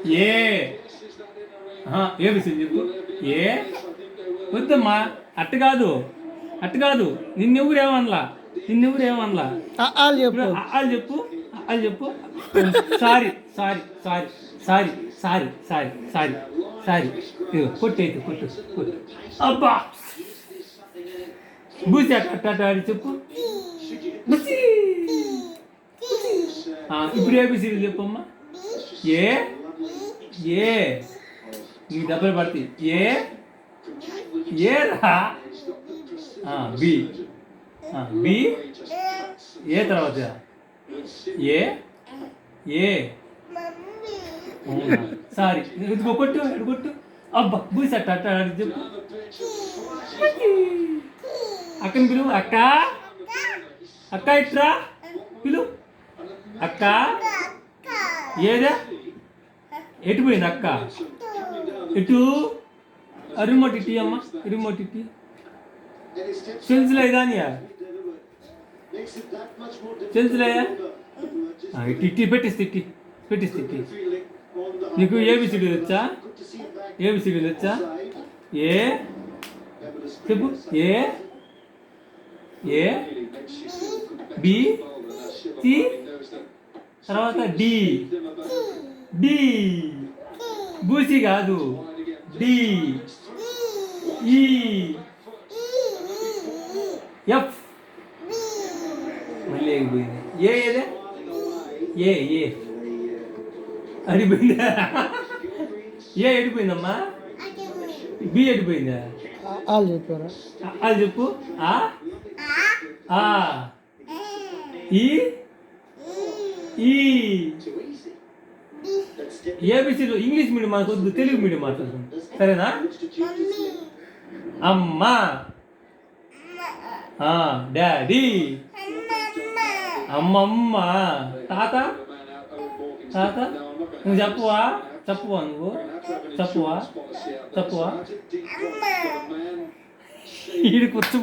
ఏ ABC చెప్పు. ఏ వద్దమ్మా, అట్ట కాదు, అట్ట కాదు. నిన్నెవరేమనలా చెప్పు. వాళ్ళు చెప్పు, వాళ్ళు చెప్పు. Sorry sorry sorry sorry sorry sorry sorry sorry. ఇదిగో కొట్టయితే కొట్టు. అబ్బా బూసి అట్ట ఆడి చెప్పు. బుసి. ఇప్పుడు ఏబిసిడి చెప్పమ్మా. ఏ నీకు దెబ్బలు పడతాయి. ఏ రా. B B. ఏ తర్వాత ఏ సారీ. ఇదిగో కొట్టు. అబ్బా బూసి అట్ట ఆడి చెప్పు. అక్కని పిలువు. అక్క ఇట్రా పిలువు. అక్క ఏదా ఎటు పోయింది అక్క? ఎటు? రిమోట్ ఇట్టి అమ్మ, రిమోట్ ఇట్టి. సెన్స్లో ఇదానియా, సెన్స్లయ్యా. ఇట్టి పెట్టిస్తి. నీకు ఏబిసిడి వచ్చా? ఏ చెప్పు. ఏ బి సి తర్వాత డి. బూసి కాదు, డి ఈ ఎఫ్. మళ్ళీ ఎగిపోయింది. ఏదే ఏ అడిపోయిందా? ఏ ఎడిపోయిందమ్మా? బి ఎడిపోయిందా? వాళ్ళు చెప్పు. ఈ ఏబిసిలో ఇంగ్లీష్ మీడియం మాకొద్దు, తెలుగు మీడియం మాట్లాడుతుంది, సరేనా? అమ్మా, డాడీ, అమ్మమ్మ, తాత. నువ్వు చెప్పువా నువ్వు చెప్పువా ఈడు కూర్చో.